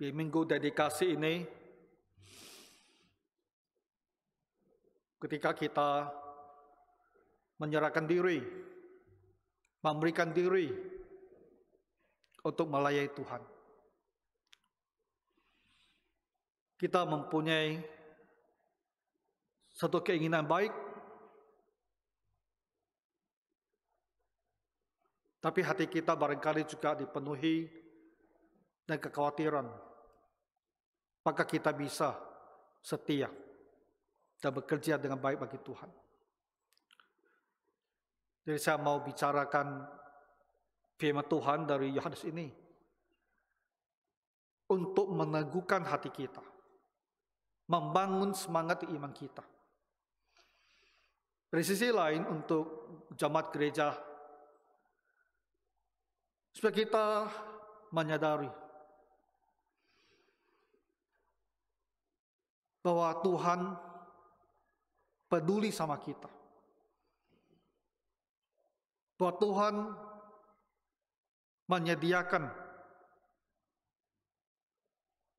Di minggu dedikasi ini, ketika kita menyerahkan diri, memberikan diri untuk melayani Tuhan, kita mempunyai satu keinginan baik, tapi hati kita barangkali juga dipenuhi dengan kekhawatiran. Maka kita bisa setia dan bekerja dengan baik bagi Tuhan. Jadi saya mau bicarakan firman Tuhan dari Yohanes ini untuk meneguhkan hati kita, membangun semangat iman kita. Dari sisi lain, untuk jemaat gereja, supaya kita menyadari bahwa Tuhan peduli sama kita, bahwa Tuhan menyediakan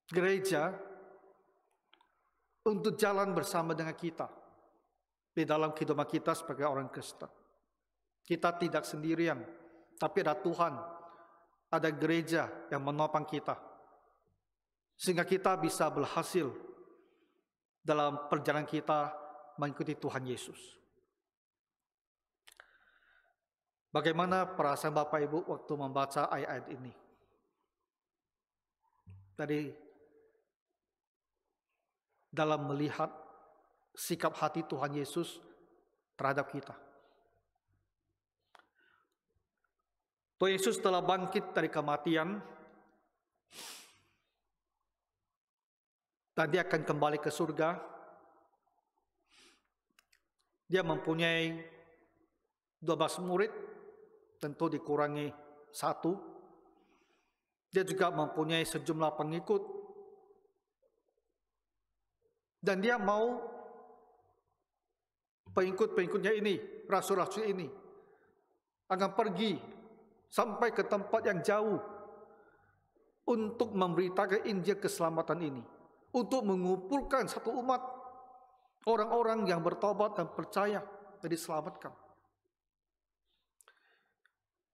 gereja untuk jalan bersama dengan kita di dalam kehidupan kita sebagai orang Kristen. Kita tidak sendirian, tapi ada Tuhan, ada gereja yang menopang kita, sehingga kita bisa berhasil dalam perjalanan kita mengikuti Tuhan Yesus. Bagaimana perasaan Bapak Ibu waktu membaca ayat-ayat ini? Tadi dalam melihat sikap hati Tuhan Yesus terhadap kita. Tuhan Yesus telah bangkit dari kematian dan dia akan kembali ke surga. Dia mempunyai 12 murid, tentu dikurangi 1. Dia juga mempunyai sejumlah pengikut. Dan dia mau pengikut-pengikutnya ini, rasul-rasul ini, akan pergi sampai ke tempat yang jauh untuk memberitakan Injil keselamatan ini, untuk mengumpulkan satu umat orang-orang yang bertobat dan percaya dan diselamatkan.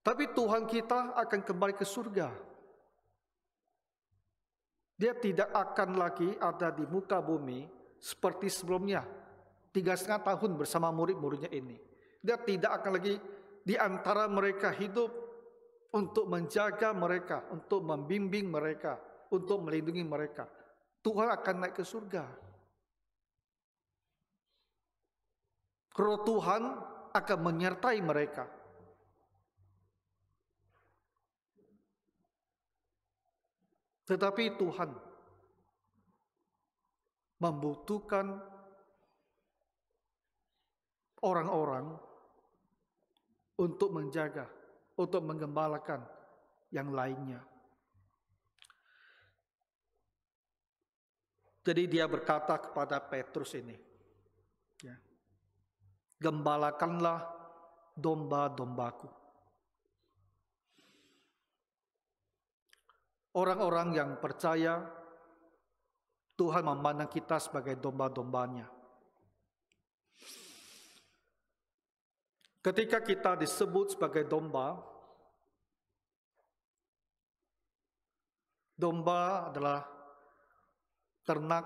Tapi Tuhan kita akan kembali ke surga. Dia tidak akan lagi ada di muka bumi seperti sebelumnya, 3,5 tahun bersama murid-muridnya ini. Dia tidak akan lagi di antara mereka hidup untuk menjaga mereka, untuk membimbing mereka, untuk melindungi mereka. Tuhan akan naik ke surga. Roh Tuhan akan menyertai mereka. Tetapi Tuhan membutuhkan orang-orang untuk menjaga, untuk menggembalakan yang lainnya. Jadi dia berkata kepada Petrus ini, ya, gembalakanlah domba-dombaku. Orang-orang yang percaya, Tuhan memandang kita sebagai domba-dombanya. Ketika kita disebut sebagai domba, domba adalah ternak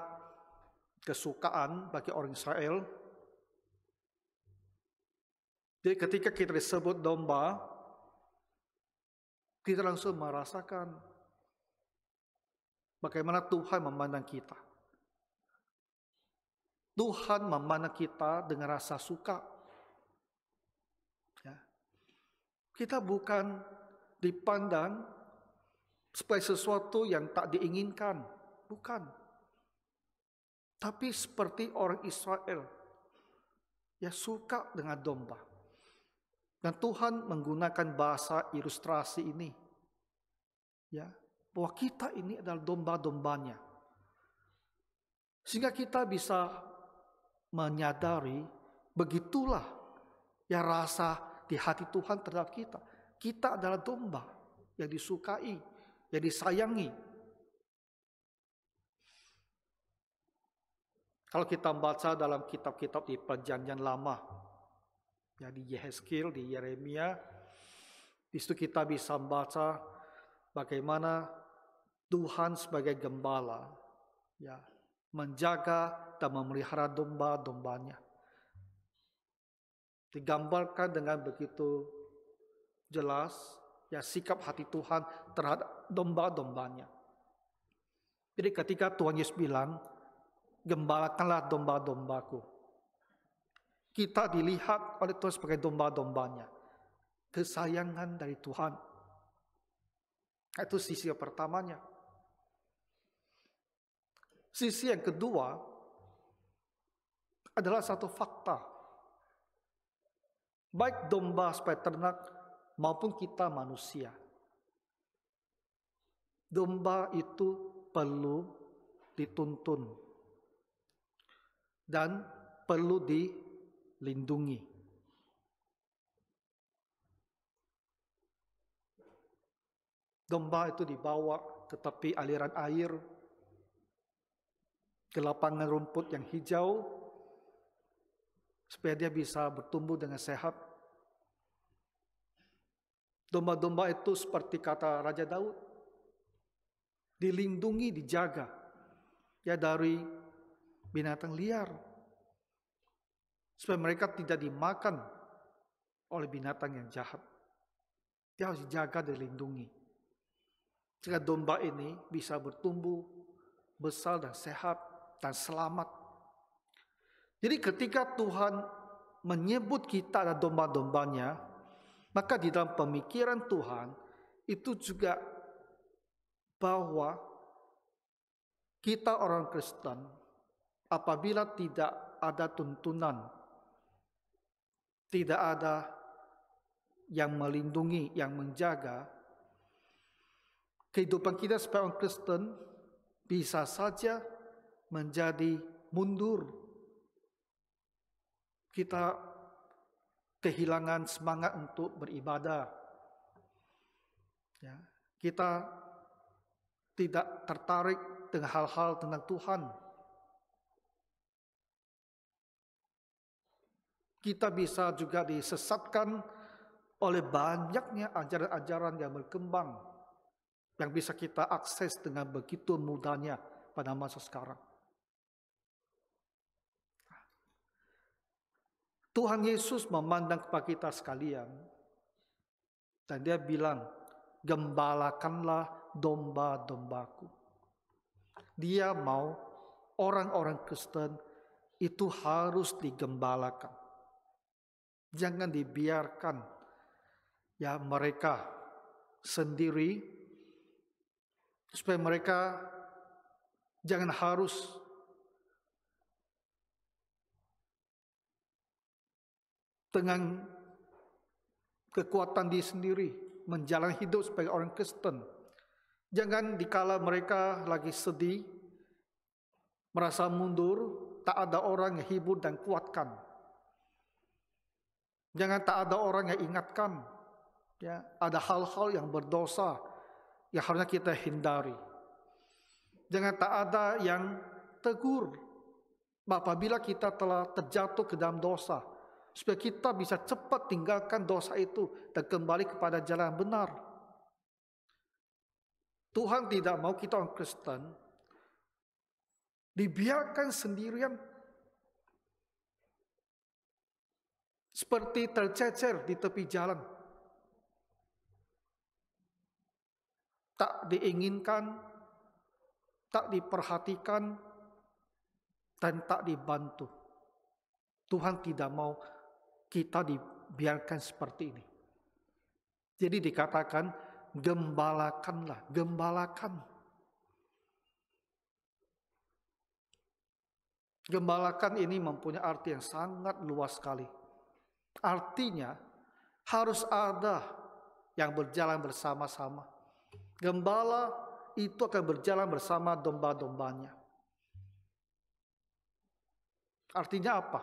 kesukaan bagi orang Israel. Jadi ketika kita disebut domba, kita langsung merasakan bagaimana Tuhan memandang kita. Tuhan memandang kita dengan rasa suka. Ya. Kita bukan dipandang sebagai sesuatu yang tak diinginkan. Bukan. Tapi seperti orang Israel yang suka dengan domba. Dan Tuhan menggunakan bahasa ilustrasi ini. Ya, bahwa kita ini adalah domba-dombanya. Sehingga kita bisa menyadari begitulah ya rasa di hati Tuhan terhadap kita. Kita adalah domba yang disukai, yang disayangi. Kalau kita baca dalam kitab-kitab di Perjanjian Lama, ya di Yehezkiel, di Yeremia, di situ kita bisa baca bagaimana Tuhan sebagai gembala, ya, menjaga dan memelihara domba-dombanya. Digambarkan dengan begitu jelas, ya, sikap hati Tuhan terhadap domba-dombanya. Jadi ketika Tuhan Yesus bilang, gembalakanlah domba-dombaku, kita dilihat oleh Tuhan sebagai domba-dombanya. Kesayangan dari Tuhan. Itu sisi yang pertamanya. Sisi yang kedua adalah satu fakta. Baik domba sebagai ternak maupun kita manusia. Domba itu perlu dituntun dan perlu dilindungi. Domba itu dibawa ke tepi aliran air, ke lapangan rumput yang hijau, supaya dia bisa bertumbuh dengan sehat. Domba-domba itu seperti kata Raja Daud, dilindungi, dijaga, ya, dari binatang liar, supaya mereka tidak dimakan oleh binatang yang jahat. Dia harus dijaga, dilindungi, sehingga domba ini bisa bertumbuh besar dan sehat dan selamat. Jadi ketika Tuhan menyebut kita adalah domba-dombanya, maka di dalam pemikiran Tuhan itu juga bahwa kita orang Kristen, apabila tidak ada tuntunan, tidak ada yang melindungi, yang menjaga, kehidupan kita sebagai orang Kristen bisa saja menjadi mundur. Kita kehilangan semangat untuk beribadah. Ya, kita tidak tertarik dengan hal-hal tentang Tuhan. Kita bisa juga disesatkan oleh banyaknya ajaran-ajaran yang berkembang, yang bisa kita akses dengan begitu mudahnya pada masa sekarang. Tuhan Yesus memandang kepada kita sekalian, dan dia bilang, gembalakanlah domba-dombaku. Dia mau orang-orang Kristen itu harus digembalakan. Jangan dibiarkan, ya, mereka sendiri, supaya mereka jangan harus dengan kekuatan diri sendiri menjalani hidup sebagai orang Kristen. Jangan dikala mereka lagi sedih, merasa mundur, tak ada orang yang hibur dan kuatkan. Jangan tak ada orang yang ingatkan, ya, ada hal-hal yang berdosa yang harusnya kita hindari. Jangan tak ada yang tegur apabila kita telah terjatuh ke dalam dosa, supaya kita bisa cepat tinggalkan dosa itu dan kembali kepada jalan yang benar. Tuhan tidak mau kita orang Kristen dibiarkan sendirian, seperti tercecer di tepi jalan. Tak diinginkan, tak diperhatikan, dan tak dibantu. Tuhan tidak mau kita dibiarkan seperti ini. Jadi dikatakan, gembalakanlah, gembalakan. Gembalakan ini mempunyai arti yang sangat luas sekali. Artinya harus ada yang berjalan bersama-sama. Gembala itu akan berjalan bersama domba-dombanya. Artinya apa?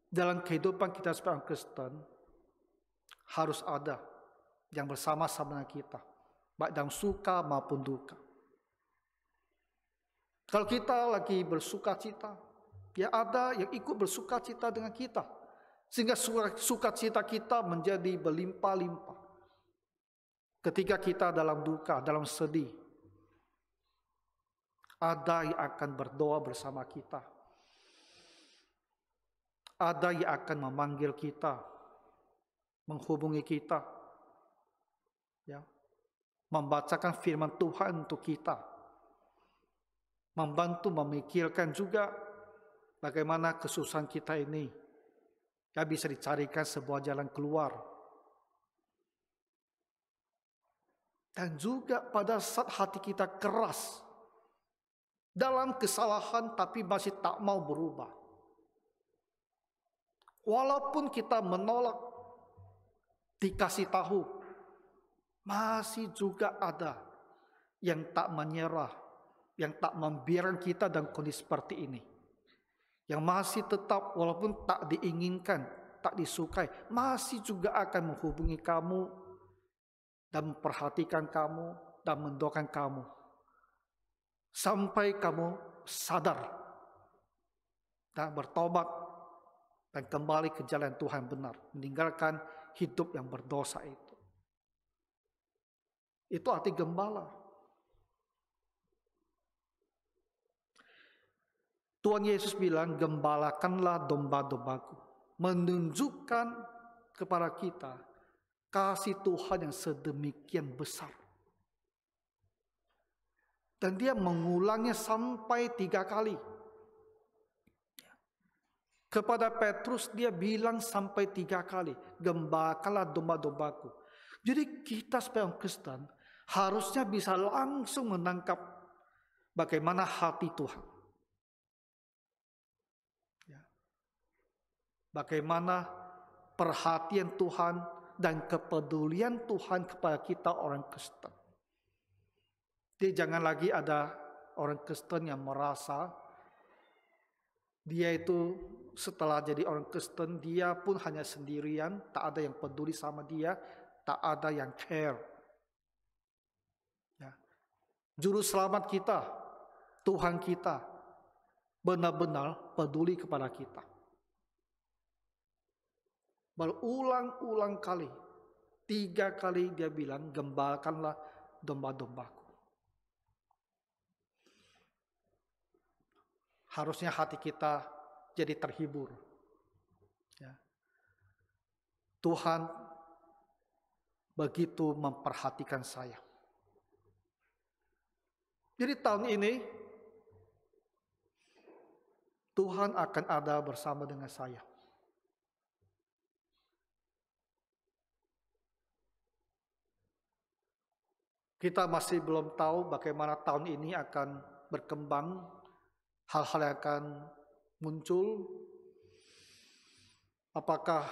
Dalam kehidupan kita sebagai Kristen harus ada yang bersama-sama dengan kita, baik dalam suka maupun duka. Kalau kita lagi bersukacita, ya ada yang ikut bersukacita dengan kita. Sehingga sukacita kita menjadi berlimpah-limpah. Ketika kita dalam duka, dalam sedih, ada yang akan berdoa bersama kita. Ada yang akan memanggil kita, menghubungi kita, ya, membacakan firman Tuhan untuk kita, membantu memikirkan juga bagaimana kesusahan kita ini ya bisa dicarikan sebuah jalan keluar. Dan juga pada saat hati kita keras dalam kesalahan tapi masih tak mau berubah, walaupun kita menolak dikasih tahu, masih juga ada yang tak menyerah, yang tak membiarkan kita dalam kondisi seperti ini, yang masih tetap walaupun tak diinginkan, tak disukai, masih juga akan menghubungi kamu dan memperhatikan kamu dan mendoakan kamu sampai kamu sadar dan bertobat dan kembali ke jalan Tuhan benar, meninggalkan hidup yang berdosa itu. Itu arti gembala. Tuhan Yesus bilang, gembalakanlah domba-dombaku, menunjukkan kepada kita kasih Tuhan yang sedemikian besar. Dan dia mengulangnya sampai 3 kali. Kepada Petrus dia bilang sampai 3 kali, gembalakanlah domba-dombaku. Jadi kita sebagai orang Kristen harusnya bisa langsung menangkap bagaimana hati Tuhan. Bagaimana perhatian Tuhan dan kepedulian Tuhan kepada kita orang Kristen. Jadi jangan lagi ada orang Kristen yang merasa dia itu setelah jadi orang Kristen dia pun hanya sendirian, tak ada yang peduli sama dia, tak ada yang care. Ya. Juru selamat kita, Tuhan kita, benar-benar peduli kepada kita. Berulang-ulang kali, 3 kali dia bilang, gembalakanlah domba-dombaku. Harusnya hati kita jadi terhibur. Ya. Tuhan begitu memperhatikan saya. Jadi tahun ini Tuhan akan ada bersama dengan saya. Kita masih belum tahu bagaimana tahun ini akan berkembang, hal-hal yang akan muncul. Apakah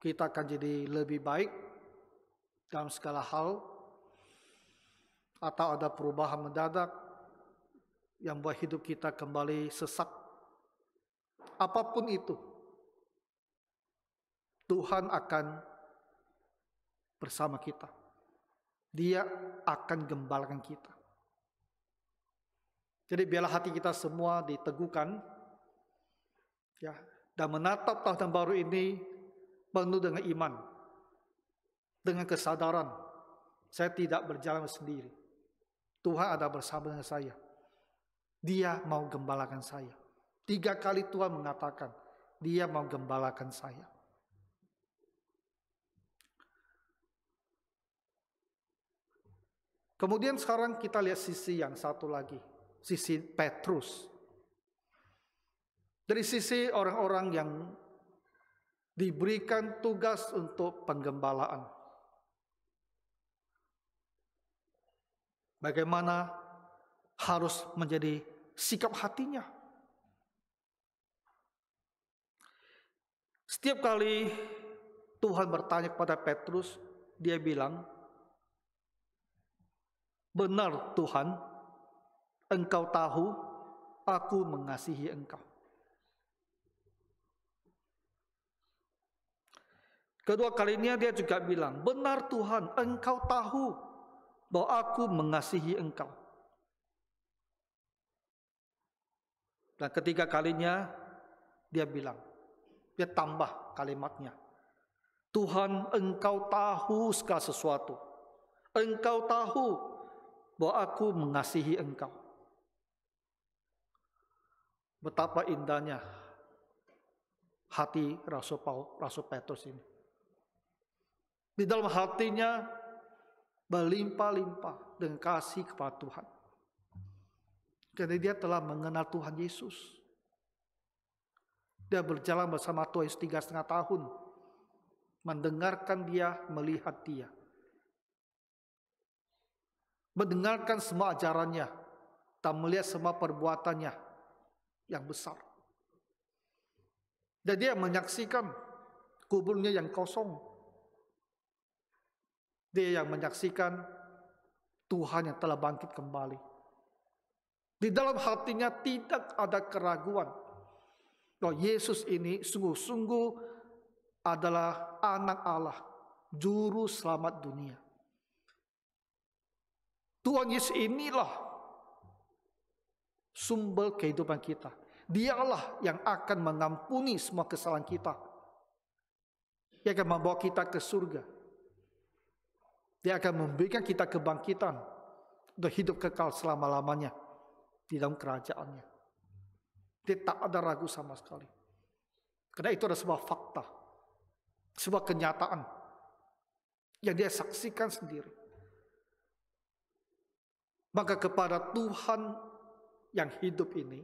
kita akan jadi lebih baik dalam segala hal, atau ada perubahan mendadak yang buat hidup kita kembali sesak. Apapun itu, Tuhan akan bersama kita. Dia akan gembalakan kita. Jadi biarlah hati kita semua diteguhkan, ya, dan menatap tahun baru ini penuh dengan iman, dengan kesadaran saya tidak berjalan sendiri. Tuhan ada bersama dengan saya. Dia mau gembalakan saya. 3 kali Tuhan mengatakan, dia mau gembalakan saya. Kemudian sekarang kita lihat sisi yang satu lagi, sisi Petrus. Dari sisi orang-orang yang diberikan tugas untuk penggembalaan. Bagaimana harus menjadi sikap hatinya. Setiap kali Tuhan bertanya kepada Petrus, dia bilang, benar Tuhan, Engkau tahu aku mengasihi Engkau. Kedua kalinya dia juga bilang, benar Tuhan, Engkau tahu bahwa aku mengasihi engkau. Dan ketiga kalinya dia bilang, dia tambah kalimatnya, Tuhan, engkau tahu segala sesuatu. Engkau tahu bahwa aku mengasihi engkau. Betapa indahnya hati Rasul Petrus ini. Di dalam hatinya berlimpah-limpah dengan kasih kepada Tuhan. Karena dia telah mengenal Tuhan Yesus. Dia berjalan bersama Tuhan Yesus 3,5 tahun. Mendengarkan dia, melihat dia. Mendengarkan semua ajarannya. Dan melihat semua perbuatannya yang besar. Dan dia menyaksikan kuburnya yang kosong. Dia yang menyaksikan Tuhan yang telah bangkit kembali. Di dalam hatinya tidak ada keraguan bahwa Yesus ini sungguh-sungguh adalah anak Allah, juru selamat dunia. Tuhan Yesus inilah sumber kehidupan kita. Dialah yang akan mengampuni semua kesalahan kita. Dia akan membawa kita ke surga. Dia akan memberikan kita kebangkitan untuk hidup kekal selama-lamanya di dalam kerajaannya. Dia tak ada ragu sama sekali. Karena itu adalah sebuah fakta, sebuah kenyataan yang dia saksikan sendiri. Maka kepada Tuhan yang hidup ini,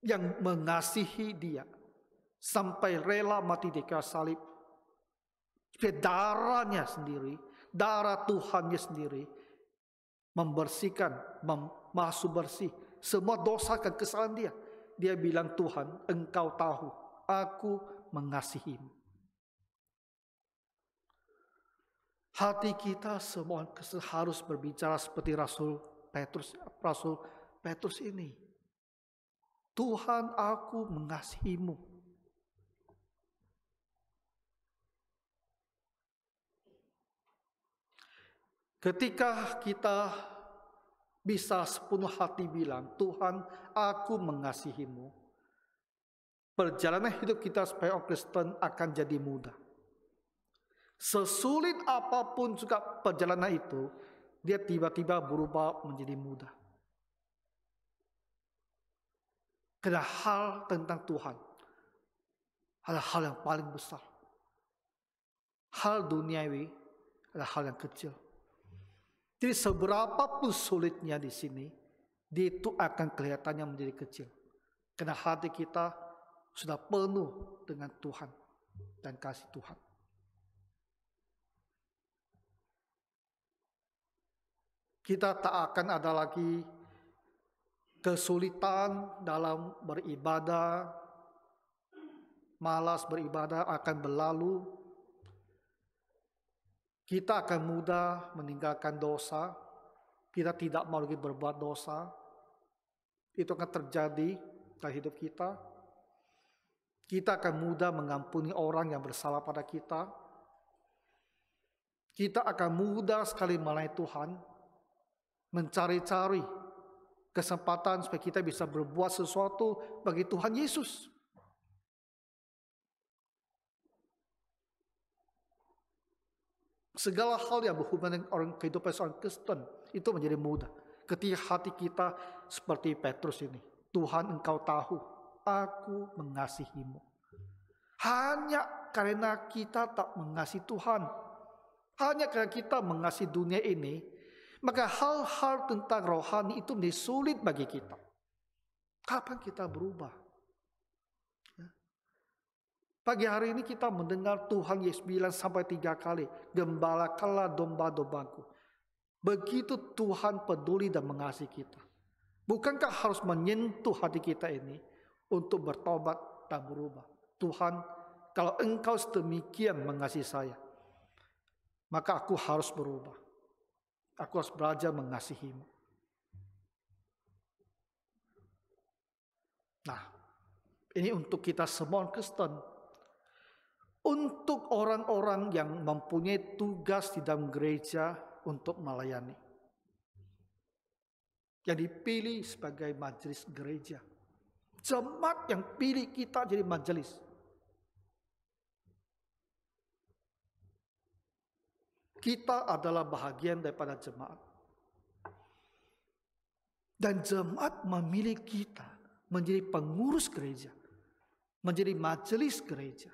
yang mengasihi dia sampai rela mati di kayu salib, darahnya sendiri, darah Tuhannya sendiri membersihkan, masuk bersih semua dosa dan kesalahan dia. Dia bilang, Tuhan, engkau tahu aku mengasihimu. Hati kita semua harus berbicara seperti Rasul Petrus ini. Tuhan, aku mengasihimu. Ketika kita bisa sepenuh hati bilang, Tuhan, aku mengasihimu, perjalanan hidup kita sebagai orang Kristen akan jadi mudah. Sesulit apapun juga perjalanan itu, dia tiba-tiba berubah menjadi mudah. Karena hal tentang Tuhan adalah hal yang paling besar. Hal duniawi adalah hal yang kecil. Jadi seberapa pun sulitnya di sini, dia itu akan kelihatannya menjadi kecil. Karena hati kita sudah penuh dengan Tuhan dan kasih Tuhan. Kita tak akan ada lagi kesulitan dalam beribadah, malas beribadah akan berlalu. Kita akan mudah meninggalkan dosa. Kita tidak mau lagi berbuat dosa. Itu akan terjadi dalam hidup kita. Kita akan mudah mengampuni orang yang bersalah pada kita. Kita akan mudah sekali melayani Tuhan, mencari-cari kesempatan supaya kita bisa berbuat sesuatu bagi Tuhan Yesus. Segala hal yang berhubungan dengan kehidupan seorang Kristen itu menjadi mudah ketika hati kita seperti Petrus ini. Tuhan, engkau tahu aku mengasihimu. Hanya karena kita tak mengasihi Tuhan, hanya karena kita mengasihi dunia ini, maka hal-hal tentang rohani itu menjadi sulit bagi kita. Kapan kita berubah? Pagi hari ini kita mendengar Tuhan Yesus bilang sampai 3 kali, gembalakanlah domba-dombaku. Begitu Tuhan peduli dan mengasihi kita. Bukankah harus menyentuh hati kita ini untuk bertobat dan berubah? Tuhan, kalau engkau sedemikian mengasihi saya, maka aku harus berubah. Aku harus belajar mengasihimu. Nah, ini untuk kita semua Kristen. untuk orang-orang yang mempunyai tugas di dalam gereja untuk melayani. Yang dipilih sebagai majelis gereja. Jemaat yang pilih kita jadi majelis. Kita adalah bahagian daripada jemaat. Dan jemaat memilih kita menjadi pengurus gereja. Menjadi majelis gereja.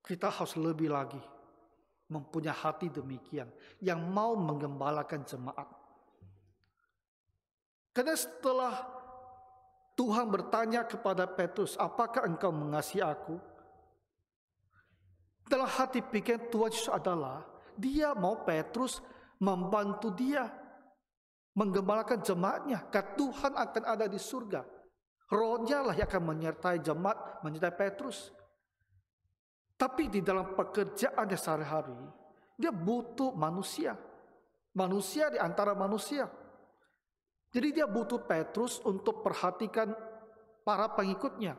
Kita harus lebih lagi mempunyai hati demikian yang mau menggembalakan jemaat. Karena setelah Tuhan bertanya kepada Petrus, apakah engkau mengasihi aku? Dalam hati pikiran Tuhan Yesus adalah dia mau Petrus membantu dia menggembalakan jemaatnya. Karena Tuhan akan ada di surga. Rohnya lah yang akan menyertai jemaat, menyertai Petrus. Tapi di dalam pekerjaannya sehari-hari, dia butuh manusia. Manusia di antara manusia. Jadi dia butuh Petrus untuk perhatikan para pengikutnya.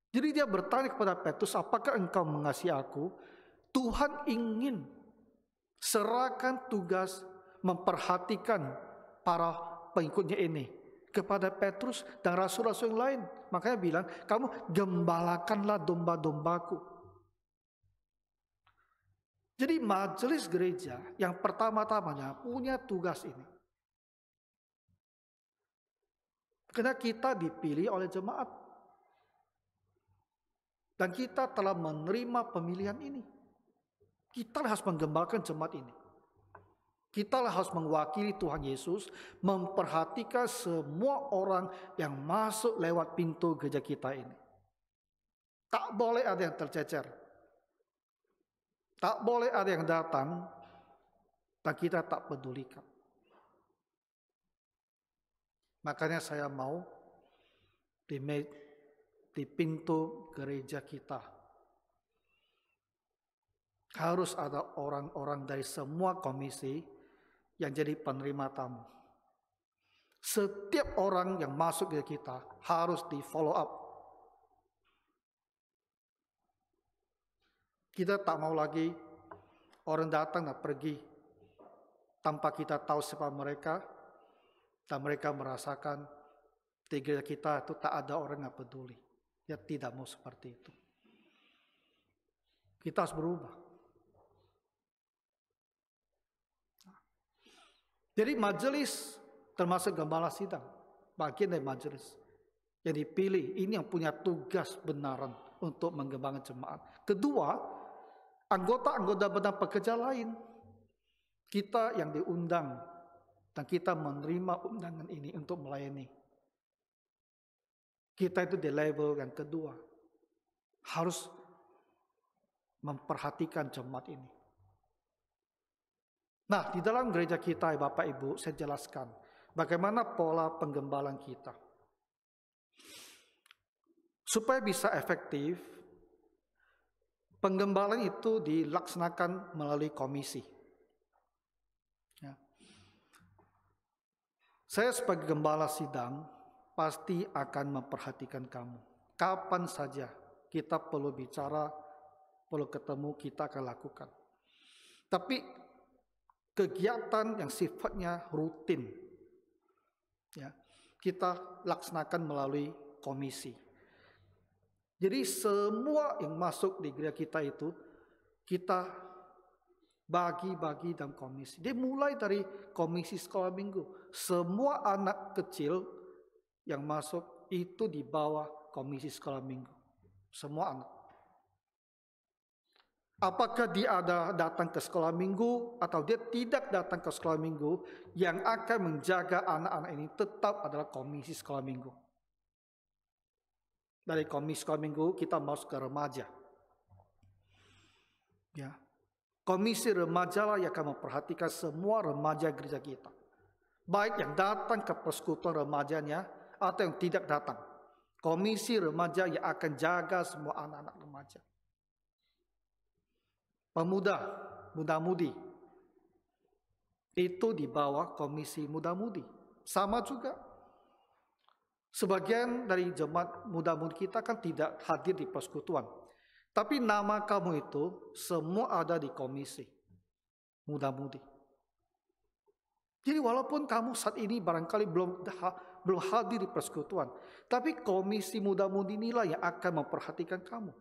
Jadi dia bertanya kepada Petrus, apakah engkau mengasihi aku? Tuhan ingin serahkan tugas memperhatikan para pengikutnya ini kepada Petrus dan rasul-rasul yang lain. Makanya bilang, kamu gembalakanlah domba-dombaku. Jadi majelis gereja yang pertama-tamanya punya tugas ini. Karena kita dipilih oleh jemaat. Dan kita telah menerima pemilihan ini. Kita harus menggembalakan jemaat ini. Kita harus mewakili Tuhan Yesus, memperhatikan semua orang yang masuk lewat pintu gereja kita ini. Tak boleh ada yang tercecer. Tak boleh ada yang datang dan kita tak pedulikan. Makanya saya mau di pintu gereja kita harus ada orang-orang dari semua komisi yang jadi penerima tamu. Setiap orang yang masuk ke kita harus di follow up. Kita tak mau lagi orang datang dan pergi tanpa kita tahu siapa mereka, dan mereka merasakan di gereja kita itu tak ada orang yang peduli. Ya tidak mau seperti itu. Kita harus berubah. Jadi majelis termasuk gembala sidang, bagian dari majelis yang dipilih, ini yang punya tugas benaran untuk menggembalakan jemaat. Kedua, anggota-anggota benar pekerja lain, kita yang diundang dan kita menerima undangan ini untuk melayani. Kita itu di level yang kedua, harus memperhatikan jemaat ini. Nah, di dalam gereja kita, Bapak Ibu, saya jelaskan bagaimana pola penggembalaan kita. Supaya bisa efektif, penggembalaan itu dilaksanakan melalui komisi. Ya. Saya sebagai gembala sidang pasti akan memperhatikan kamu. Kapan saja kita perlu bicara, perlu ketemu, kita akan lakukan. Tapi kegiatan yang sifatnya rutin, ya, kita laksanakan melalui komisi. Jadi semua yang masuk di gereja kita itu kita bagi-bagi dalam komisi. Dia mulai dari komisi sekolah minggu. Semua anak kecil yang masuk itu di bawah komisi sekolah minggu. Semua anak. Apakah dia ada datang ke sekolah minggu atau dia tidak datang ke sekolah minggu, yang akan menjaga anak-anak ini tetap adalah komisi sekolah minggu. Dari komisi sekolah minggu kita masuk ke remaja. Ya. Komisi remaja lah yang akan memperhatikan semua remaja gereja kita. Baik yang datang ke persekutuan remajanya atau yang tidak datang. Komisi remaja yang akan jaga semua anak-anak remaja. Pemuda, muda-mudi, itu di bawah komisi muda-mudi. Sama juga. Sebagian dari jemaat muda-mudi kita kan tidak hadir di persekutuan. Tapi nama kamu itu semua ada di komisi muda-mudi. Jadi walaupun kamu saat ini barangkali belum hadir di persekutuan, tapi komisi muda-mudi inilah yang akan memperhatikan kamu.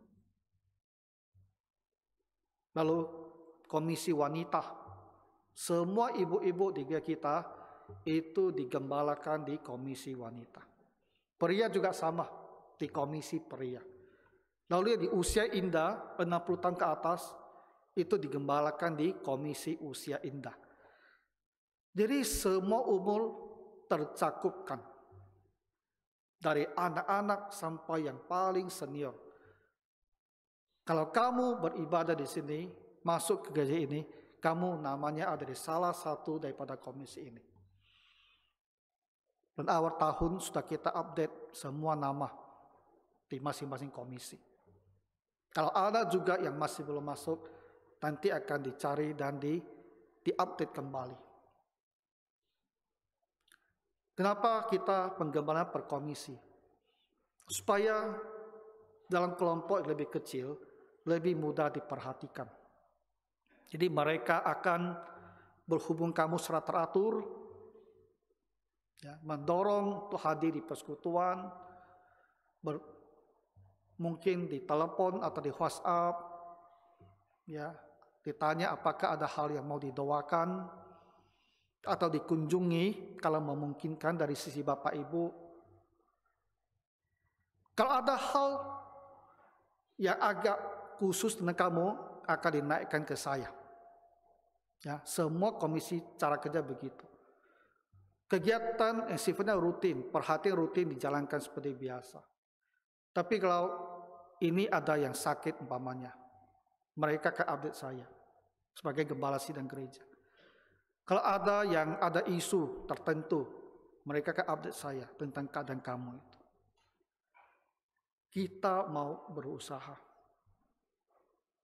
Lalu komisi wanita, semua ibu-ibu di gereja kita itu digembalakan di komisi wanita. Pria juga sama di komisi pria. Lalu di usia indah 60 tahun ke atas itu digembalakan di komisi usia indah. Jadi semua umur tercakupkan. Dari anak-anak sampai yang paling senior. Kalau kamu beribadah di sini, masuk ke gereja ini, kamu namanya ada di salah satu daripada komisi ini. Dan awal tahun sudah kita update semua nama di masing-masing komisi. Kalau ada juga yang masih belum masuk, nanti akan dicari dan di-update kembali. Kenapa kita penggembalaan per komisi? Supaya dalam kelompok yang lebih kecil, lebih mudah diperhatikan. Jadi mereka akan berhubung kamu secara teratur, ya, mendorong untuk hadir di persekutuan, mungkin di telepon atau di WhatsApp, ya, ditanya apakah ada hal yang mau didoakan atau dikunjungi kalau memungkinkan dari sisi Bapak Ibu. Kalau ada hal yang agak khusus dengan kamu akan dinaikkan ke saya. Ya, semua komisi cara kerja begitu. Kegiatan yang sifatnya rutin, perhatian rutin dijalankan seperti biasa. Tapi kalau ini ada yang sakit umpamanya, mereka akan update saya sebagai gembala sidang gereja. Kalau ada yang ada isu tertentu, mereka akan update saya tentang keadaan kamu itu. Kita mau berusaha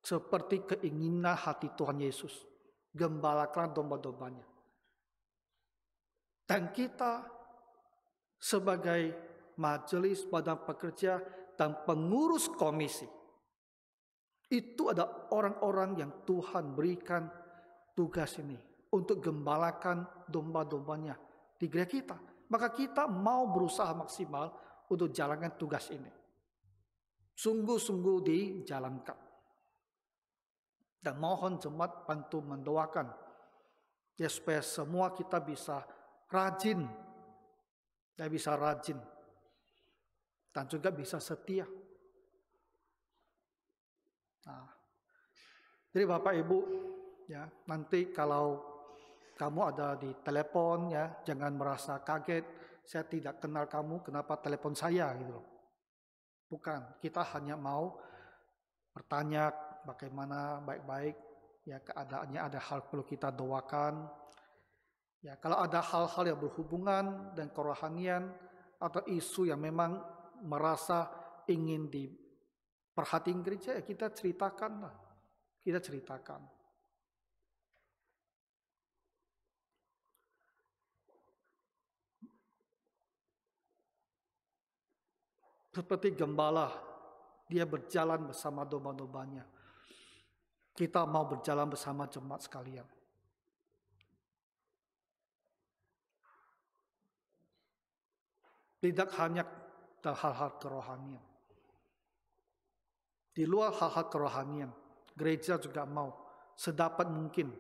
seperti keinginan hati Tuhan Yesus, gembalakan domba-dombanya. Dan kita sebagai majelis badan pekerja dan pengurus komisi, itu ada orang-orang yang Tuhan berikan tugas ini untuk gembalakan domba-dombanya di gereja kita. Maka kita mau berusaha maksimal untuk jalankan tugas ini. Sungguh-sungguh dijalankan. Dan mohon jemaat bantu mendoakan, ya, supaya semua kita bisa rajin, dan bisa rajin, dan juga bisa setia. Nah, jadi Bapak Ibu, ya, nanti kalau kamu ada di telepon, ya, jangan merasa kaget. Saya tidak kenal kamu, kenapa telepon saya gitu loh. Bukan, kita hanya mau bertanya bagaimana baik-baik, ya, keadaannya, ada hal perlu kita doakan. Ya, kalau ada hal-hal yang berhubungan dengan kerohanian atau isu yang memang merasa ingin diperhatiin gereja, ya kita ceritakan lah. Kita ceritakan. Seperti gembala, dia berjalan bersama domba-dombanya. Kita mau berjalan bersama jemaat sekalian. Tidak hanya dalam hal-hal kerohanian. Di luar hal-hal kerohanian, gereja juga mau sedapat mungkin,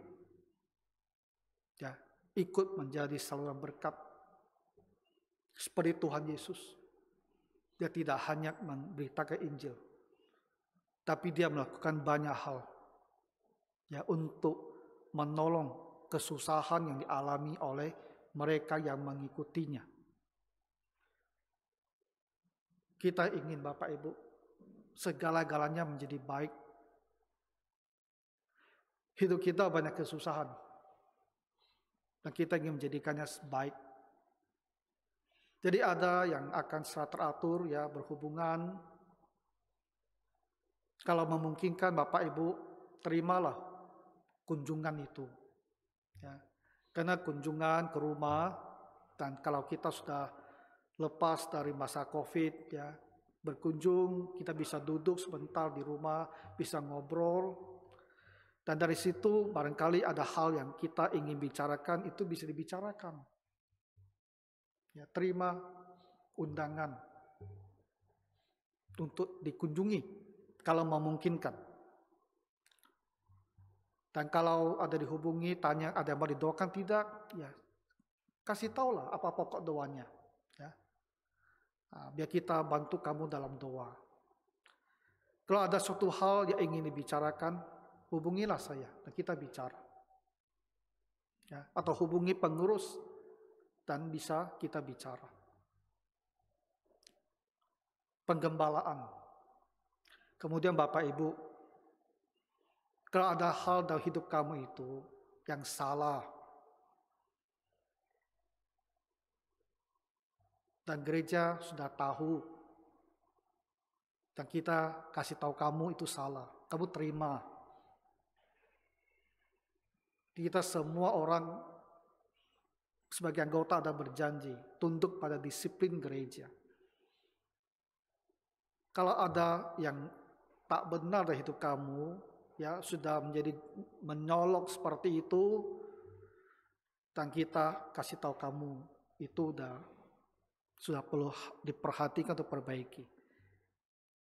ya, ikut menjadi saluran berkat seperti Tuhan Yesus. Dia tidak hanya memberitakan Injil, tapi dia melakukan banyak hal, ya, untuk menolong kesusahan yang dialami oleh mereka yang mengikutinya. Kita ingin Bapak Ibu segala-galanya menjadi baik. Hidup kita banyak kesusahan, dan kita ingin menjadikannya baik. Jadi ada yang akan secara teratur, ya, berhubungan. Kalau memungkinkan Bapak Ibu terimalah kunjungan itu, ya. Karena kunjungan ke rumah, dan kalau kita sudah lepas dari masa COVID ya, berkunjung, kita bisa duduk sebentar di rumah, bisa ngobrol. Dan dari situ barangkali ada hal yang kita ingin bicarakan, itu bisa dibicarakan. Ya, terima undangan untuk dikunjungi kalau memungkinkan. Dan kalau ada dihubungi, tanya ada yang mau didoakan tidak, ya kasih tahulah apa pokok doanya. Ya. Biar kita bantu kamu dalam doa. Kalau ada suatu hal yang ingin dibicarakan, hubungilah saya dan kita bicara. Ya, atau hubungi pengurus dan bisa kita bicara. Penggembalaan. Kemudian Bapak Ibu, kalau ada hal dalam hidup kamu itu yang salah, dan gereja sudah tahu, dan kita kasih tahu kamu itu salah, kamu terima. Kita semua orang sebagai anggota ada berjanji tunduk pada disiplin gereja. Kalau ada yang tak benar dari hidup kamu, ya sudah menjadi menyolok seperti itu, dan kita kasih tahu kamu itu sudah perlu diperhatikan atau perbaiki.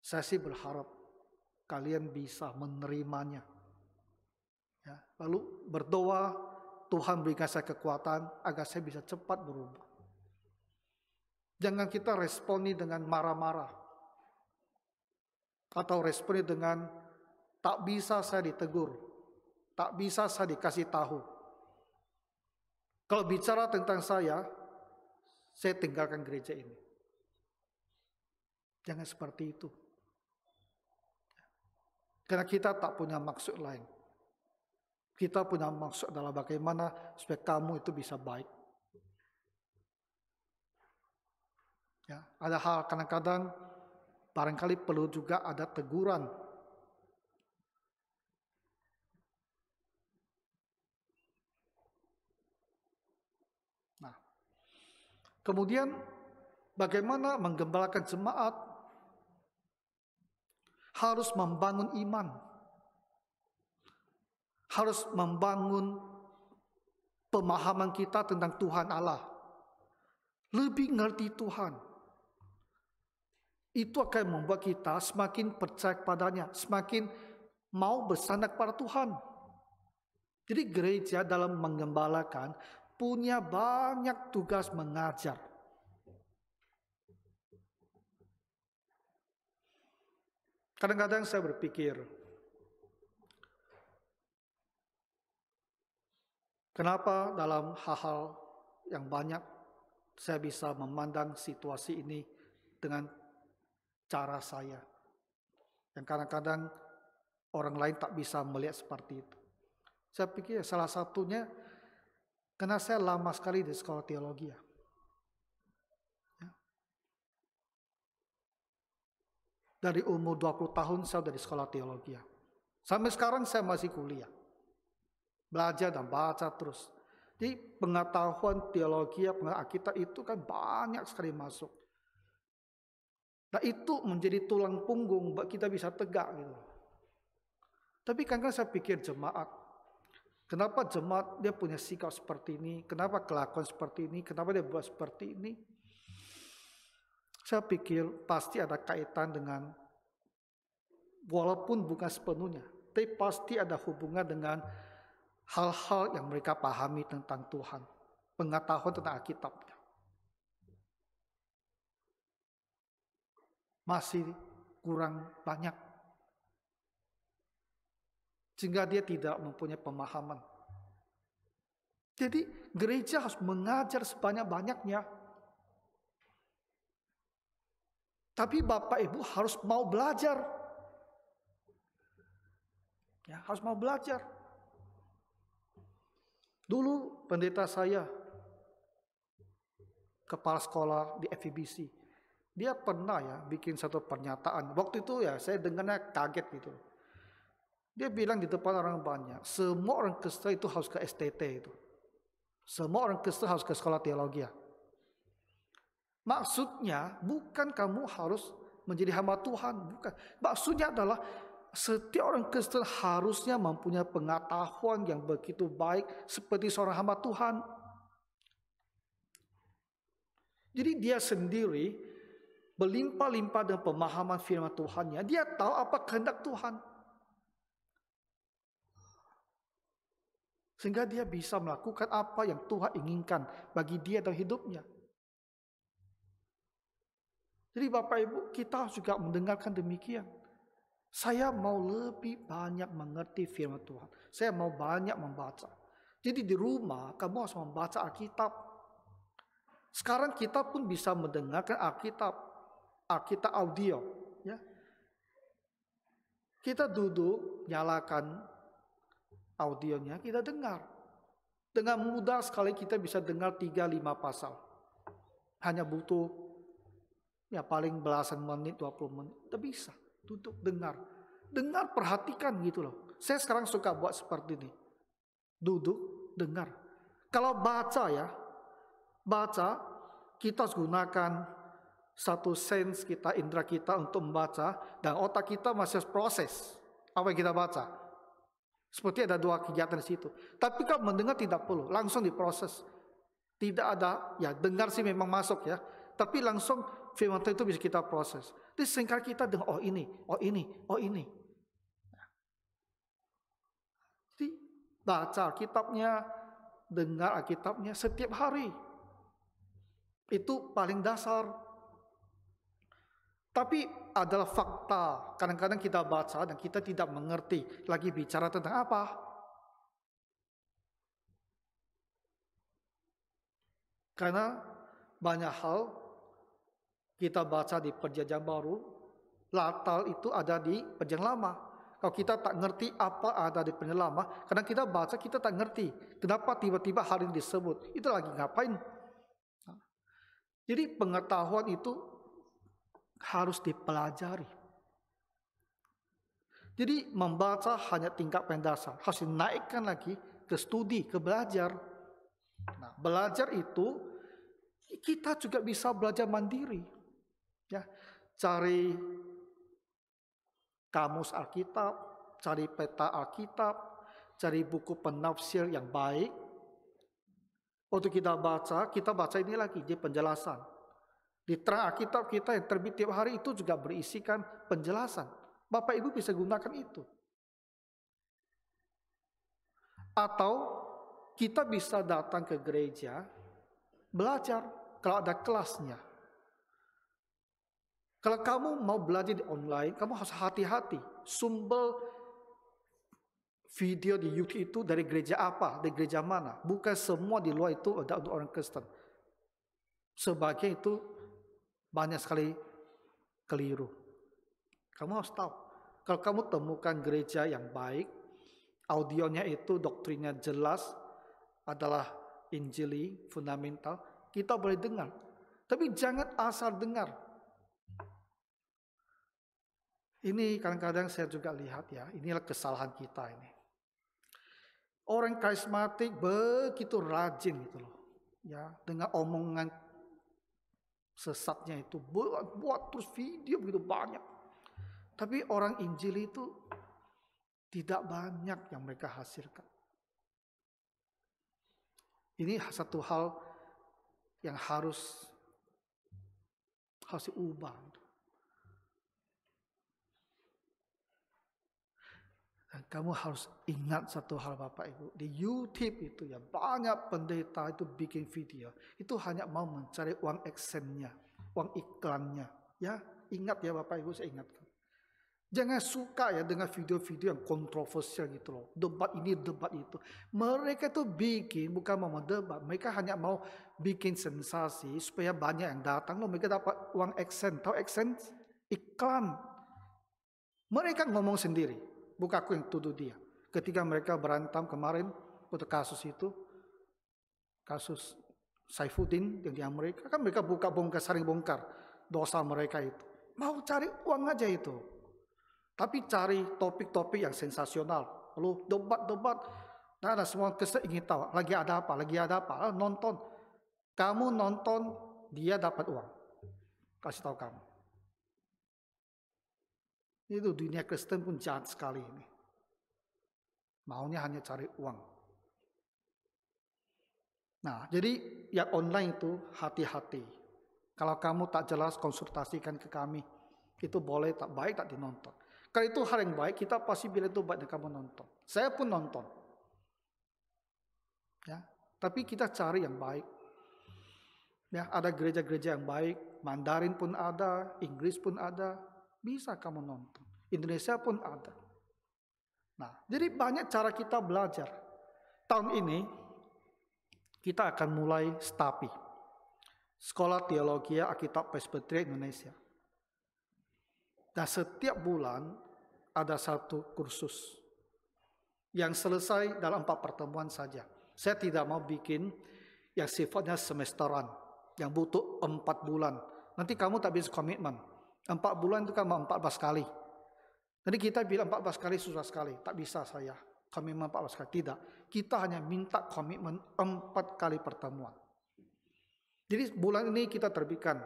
Saya sih berharap kalian bisa menerimanya. Ya, lalu berdoa, Tuhan berikan saya kekuatan agar saya bisa cepat berubah. Jangan kita responi dengan marah-marah. Atau responi dengan tak bisa saya ditegur. Tak bisa saya dikasih tahu. Kalau bicara tentang saya tinggalkan gereja ini. Jangan seperti itu. Karena kita tak punya maksud lain. Kita punya maksud adalah bagaimana supaya kamu itu bisa baik. Ya, ada hal kadang-kadang barangkali perlu juga ada teguran. Nah, kemudian bagaimana menggembalakan jemaat? Harus membangun iman. Harus membangun pemahaman kita tentang Tuhan Allah. Lebih ngerti Tuhan. Itu akan membuat kita semakin percaya padanya, semakin mau bersandar kepada Tuhan. Jadi gereja dalam menggembalakan punya banyak tugas mengajar. Kadang-kadang saya berpikir, kenapa dalam hal-hal yang banyak saya bisa memandang situasi ini dengan cara saya. Yang kadang-kadang orang lain tak bisa melihat seperti itu. Saya pikir salah satunya karena saya lama sekali di sekolah teologi. Ya. Dari umur 20 tahun saya sudah di sekolah teologi. Sampai sekarang saya masih kuliah. Belajar dan baca terus. Jadi pengetahuan teologi, pengetahuan Alkitab itu kan banyak sekali masuk. Nah itu menjadi tulang punggung buat kita bisa tegak gitu. Tapi kadang saya pikir jemaat, kenapa jemaat dia punya sikap seperti ini, kenapa kelakuan seperti ini, kenapa dia buat seperti ini? Saya pikir pasti ada kaitan dengan, walaupun bukan sepenuhnya, tapi pasti ada hubungan dengan hal-hal yang mereka pahami tentang Tuhan, pengetahuan tentang Alkitab. Masih kurang banyak. Sehingga dia tidak mempunyai pemahaman. Jadi gereja harus mengajar sebanyak-banyaknya. Tapi Bapak Ibu harus mau belajar. Ya, harus mau belajar. Dulu pendeta saya, kepala sekolah di FEBC, dia pernah ya bikin satu pernyataan. Waktu itu ya saya dengarnya kaget gitu. Dia bilang di depan orang banyak, semua orang Kristen itu harus ke STT itu. Semua orang Kristen harus ke sekolah teologi. Maksudnya bukan kamu harus menjadi hamba Tuhan, bukan. Maksudnya adalah setiap orang Kristen harusnya mempunyai pengetahuan yang begitu baik seperti seorang hamba Tuhan. Jadi dia sendiri berlimpah-limpah dengan pemahaman firman Tuhannya. Dia tahu apa kehendak Tuhan. Sehingga dia bisa melakukan apa yang Tuhan inginkan bagi dia dalam hidupnya. Jadi Bapak Ibu, kita juga mendengarkan demikian. Saya mau lebih banyak mengerti firman Tuhan. Saya mau banyak membaca. Jadi di rumah kamu harus membaca Alkitab. Sekarang kita pun bisa mendengarkan Alkitab audio. Ya. Kita duduk, nyalakan audionya, kita dengar. Dengan mudah sekali kita bisa dengar 3-5 pasal. Hanya butuh paling belasan menit, 20 menit. Kita bisa duduk, dengar. Dengar, perhatikan gitu loh. Saya sekarang suka buat seperti ini. Duduk, dengar. Kalau baca baca, kita harus gunakan satu sense kita, indera kita untuk membaca, dan otak kita masih harus proses apa yang kita baca. Seperti ada 2 kegiatan di situ. Tapi kalau mendengar tidak perlu, langsung diproses. Tidak ada, dengar sih memang masuk tapi langsung firman Tuhan itu bisa kita proses. Jadi sehingga kita dengar, oh ini. Jadi baca Alkitabnya, dengar Alkitabnya setiap hari. Itu paling dasar. Tapi adalah fakta. Kadang-kadang kita baca dan kita tidak mengerti lagi bicara tentang apa. Karena banyak hal kita baca di Perjanjian Baru, latar itu ada di Perjanjian Lama. Kalau kita tak ngerti apa ada di Perjanjian Lama, kadang kita baca kita tak ngerti. Kenapa tiba-tiba hal ini disebut? Itu lagi ngapain? Jadi pengetahuan itu harus dipelajari. Jadi membaca hanya tingkat pendasar, harus dinaikkan lagi ke studi, ke belajar. Nah, belajar itu kita juga bisa belajar mandiri. Cari kamus Alkitab, cari peta Alkitab, cari buku penafsir yang baik. Waktu kita baca ini lagi di penjelasan. Di terang Alkitab kita yang terbit tiap hari itu juga berisikan penjelasan. Bapak Ibu bisa gunakan itu. Atau kita bisa datang ke gereja, belajar kalau ada kelasnya. Kalau kamu mau belajar di online, kamu harus hati-hati. Sumber video di YouTube itu dari gereja apa, dari gereja mana. Bukan semua di luar itu ada untuk orang Kristen. Sebagian itu banyak sekali keliru. Kamu harus tahu. Kalau kamu temukan gereja yang baik, audionya itu doktrinnya jelas, adalah Injili, fundamental, kita boleh dengar. Tapi jangan asal dengar. Ini kadang-kadang saya juga lihat inilah kesalahan kita ini. Orang karismatik begitu rajin gitu loh. Dengan omongan sesatnya itu buat terus video begitu banyak. Tapi orang Injil itu tidak banyak yang mereka hasilkan. Ini satu hal yang harus diubah. Dan kamu harus ingat satu hal Bapak Ibu. Di YouTube itu banyak pendeta itu bikin video. Itu hanya mau mencari uang AdSense-nya, uang iklannya. Ingat Bapak Ibu, saya ingatkan. Jangan suka dengan video-video yang kontroversial gitu loh. Debat ini, debat itu. Mereka itu bikin bukan mau debat. Mereka hanya mau bikin sensasi supaya banyak yang datang. Mereka dapat uang AdSense. Tahu AdSense? Iklan. Mereka ngomong sendiri. Bukan aku yang tuduh dia. Ketika mereka berantem kemarin untuk kasus itu, kasus Saifuddin yang di Amerika, kan mereka saling bongkar dosa mereka itu. Mau cari uang aja itu. Tapi cari topik-topik yang sensasional. Lalu debat-debat. Nah, semua Kristen ingin tahu lagi ada apa. Nonton. Kamu nonton dia dapat uang. Kasih tahu kamu. Itu dunia Kristen pun jahat sekali ini. Maunya hanya cari uang. Nah, jadi yang online itu hati-hati. Kalau kamu tak jelas, konsultasikan ke kami. Itu boleh, tak baik, tak dinonton. Kalau itu hal yang baik, kita pasti bilang itu baik dan kamu nonton. Saya pun nonton. Ya, tapi kita cari yang baik. Ya, ada gereja-gereja yang baik, Mandarin pun ada, Inggris pun ada, bisa kamu nonton. Indonesia pun ada. Nah, jadi banyak cara kita belajar. Tahun ini kita akan mulai STAPI, Sekolah Teologi Alkitab Presbyterian Indonesia. Dan setiap bulan ada satu kursus yang selesai dalam 4 pertemuan saja. Saya tidak mau bikin yang sifatnya semesteran, yang butuh 4 bulan. Nanti kamu tak bisa komitmen. 4 bulan itu kan 14 kali. Jadi kita bilang 14 kali susah sekali. Tak bisa saya komitmen 14 kali. Tidak. Kita hanya minta komitmen 4 kali pertemuan. Jadi bulan ini kita terbitkan.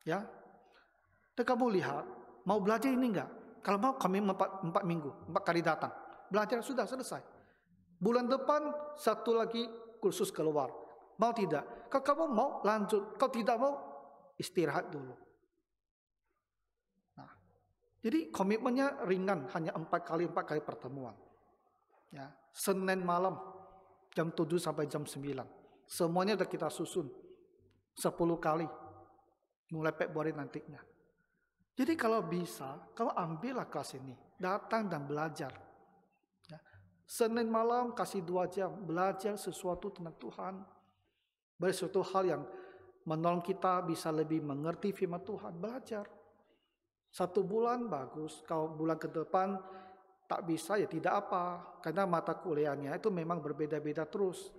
Ya. Dan kamu lihat, mau belajar ini enggak? Kalau mau komitmen 4 minggu, 4 kali datang. Belajar sudah selesai. Bulan depan satu lagi kursus keluar. Mau tidak? Kalau kamu mau lanjut. Kalau tidak mau istirahat dulu. Jadi komitmennya ringan, hanya 4 kali pertemuan. Ya, Senin malam jam 7 sampai jam 9. Semuanya sudah kita susun 10 kali mulai Februari nantinya. Jadi kalau bisa, kamu ambillah kelas ini, datang dan belajar. Ya. Senin malam kasih 2 jam belajar sesuatu tentang Tuhan. Sesuatu hal yang menolong kita bisa lebih mengerti firman Tuhan, belajar. 1 bulan bagus, kalau bulan ke depan tak bisa ya tidak apa. Karena mata kuliahnya itu memang berbeda-beda terus.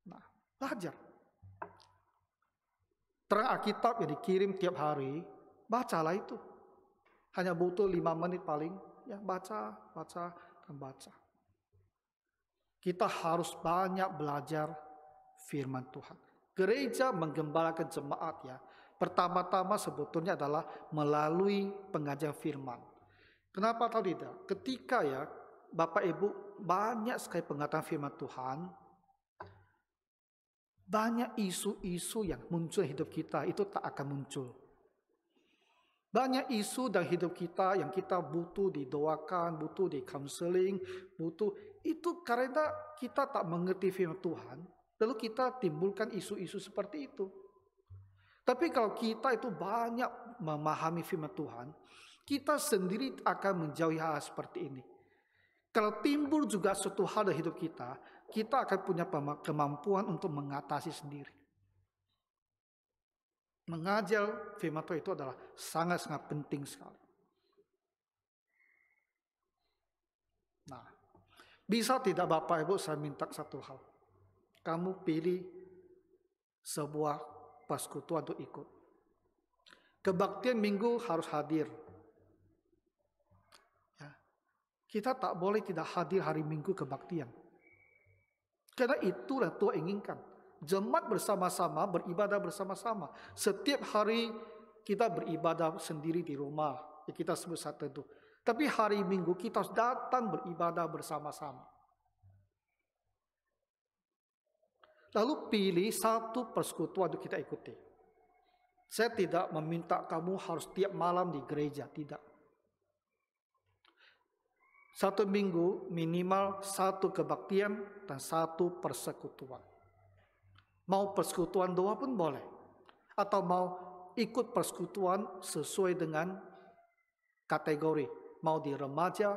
Nah, belajar. Terang Alkitab yang dikirim tiap hari, bacalah itu. Hanya butuh 5 menit paling, ya baca, dan baca. Kita harus banyak belajar firman Tuhan. Gereja menggembalakan jemaat ya. Pertama-tama sebetulnya adalah melalui pengajaran firman. Kenapa tahu tidak? Ketika ya Bapak Ibu banyak sekali pengetahuan firman Tuhan, banyak isu-isu yang muncul di hidup kita itu tak akan muncul. Banyak isu dalam hidup kita yang kita butuh didoakan, butuh di counseling, butuh itu karena kita tak mengerti firman Tuhan, lalu kita timbulkan isu-isu seperti itu. Tapi kalau kita itu banyak memahami firman Tuhan, kita sendiri akan menjauhi hal seperti ini. Kalau timbul juga suatu hal dalam hidup kita, kita akan punya kemampuan untuk mengatasi sendiri. Mengajar firman Tuhan itu adalah sangat-sangat penting sekali. Nah, bisa tidak Bapak Ibu saya minta satu hal. Kamu pilih sebuah persekutuan untuk ikut. Kebaktian minggu harus hadir. Ya. Kita tak boleh tidak hadir hari minggu kebaktian. Karena itulah Tuhan inginkan. Jemaat bersama-sama, beribadah bersama-sama. Setiap hari kita beribadah sendiri di rumah. Ya kita sebut satu itu. Tapi hari minggu kita harus datang beribadah bersama-sama. Lalu pilih satu persekutuan untuk kita ikuti. Saya tidak meminta kamu harus tiap malam di gereja, tidak. 1 minggu minimal 1 kebaktian dan 1 persekutuan. Mau persekutuan doa pun boleh. Atau mau ikut persekutuan sesuai dengan kategori. Mau di remaja,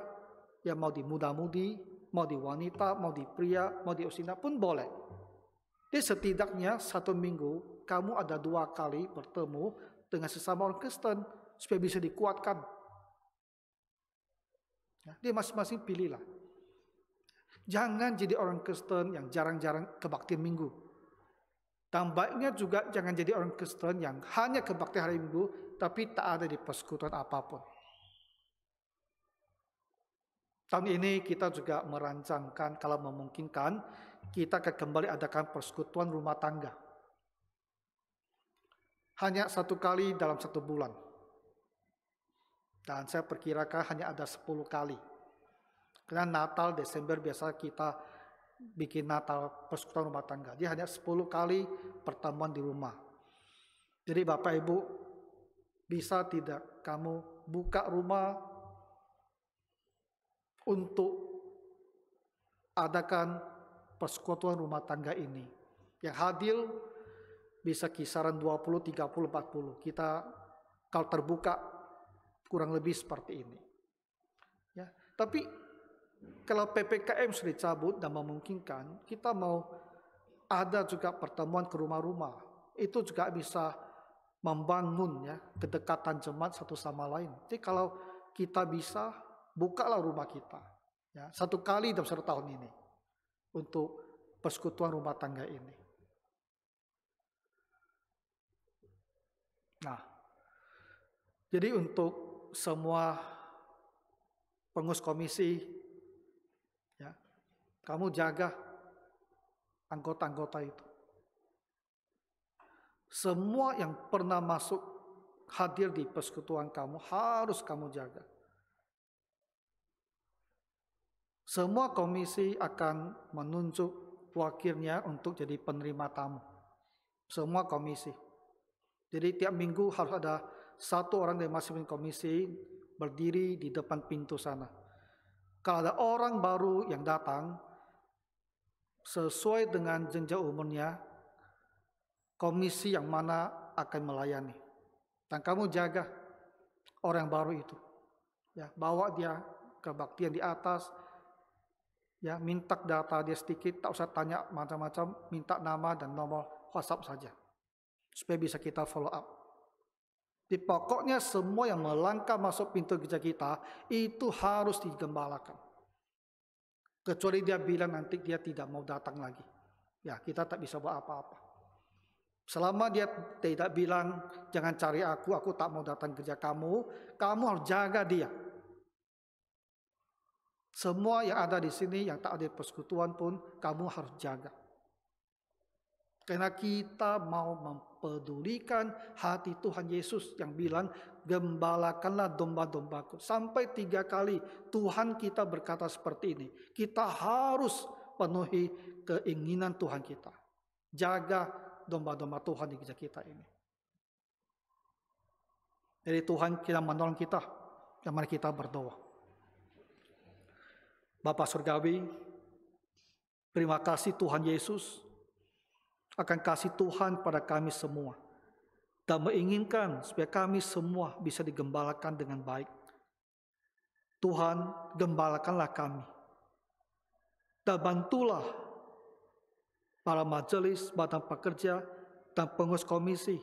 ya mau di muda-mudi, mau di wanita, mau di pria, mau di usia pun boleh. Jadi setidaknya 1 minggu kamu ada 2 kali bertemu dengan sesama orang Kristen supaya bisa dikuatkan. Ya, dia masing-masing pilihlah. Jangan jadi orang Kristen yang jarang-jarang kebaktian minggu. Dan baiknya juga jangan jadi orang Kristen yang hanya kebaktian hari minggu tapi tak ada di persekutuan apapun. Tahun ini kita juga merancangkan kalau memungkinkan kita akan kembali adakan persekutuan rumah tangga. hanya 1 kali dalam 1 bulan. Dan saya perkirakan hanya ada 10 kali. Karena Natal, Desember biasa kita bikin Natal persekutuan rumah tangga. Dia hanya 10 kali pertemuan di rumah. Jadi Bapak Ibu, bisa tidak kamu buka rumah untuk adakan persekutuan rumah tangga ini. Yang hadir bisa kisaran 20, 30, 40. Kita kalau terbuka kurang lebih seperti ini. Ya, tapi kalau PPKM sudah dicabut dan memungkinkan, kita mau ada juga pertemuan ke rumah-rumah. Itu juga bisa membangun ya kedekatan jemaat satu sama lain. Jadi kalau kita bisa, bukalah rumah kita. Ya, 1 kali dalam 1 tahun ini untuk persekutuan rumah tangga ini. Nah, jadi untuk semua pengurus komisi, ya, kamu jaga anggota-anggota itu. Semua yang pernah masuk hadir di persekutuan kamu harus kamu jaga. Semua komisi akan menunjuk wakilnya untuk jadi penerima tamu. Semua komisi. Jadi tiap minggu harus ada 1 orang dari masing-masing komisi berdiri di depan pintu sana. Kalau ada orang baru yang datang, sesuai dengan jenjang umurnya, komisi yang mana akan melayani. Dan kamu jaga orang baru itu. Ya, bawa dia ke baktian di atas. Ya, minta data dia sedikit, tak usah tanya macam-macam, minta nama dan nomor WhatsApp saja. Supaya bisa kita follow up. Di pokoknya semua yang melangkah masuk pintu gereja kita itu harus digembalakan. Kecuali dia bilang nanti dia tidak mau datang lagi. Ya, kita tak bisa buat apa-apa. Selama dia tidak bilang jangan cari aku tak mau datang gereja kamu harus jaga dia. Semua yang ada di sini yang tak ada persekutuan pun kamu harus jaga. Karena kita mau mempedulikan hati Tuhan Yesus yang bilang, gembalakanlah domba-dombaku. Sampai 3 kali Tuhan kita berkata seperti ini. Kita harus penuhi keinginan Tuhan kita. Jaga domba-domba Tuhan di gereja kita ini. Jadi Tuhan kita menolong kita. Dan mari kita berdoa. Bapa Surgawi, terima kasih Tuhan Yesus akan kasih Tuhan pada kami semua. Dan menginginkan supaya kami semua bisa digembalakan dengan baik. Tuhan, gembalakanlah kami. Dan bantulah para majelis, badan pekerja, dan pengurus komisi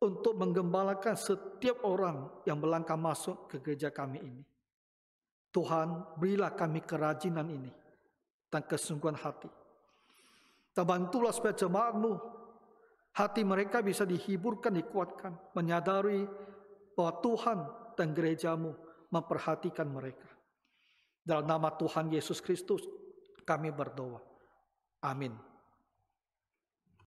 untuk menggembalakan setiap orang yang melangkah masuk ke gereja kami ini. Tuhan, berilah kami kerajinan ini dan kesungguhan hati. Dan bantulah supaya jemaat-Mu, hati mereka bisa dihiburkan, dikuatkan, menyadari bahwa Tuhan dan gereja-Mu memperhatikan mereka. Dalam nama Tuhan Yesus Kristus, kami berdoa. Amin.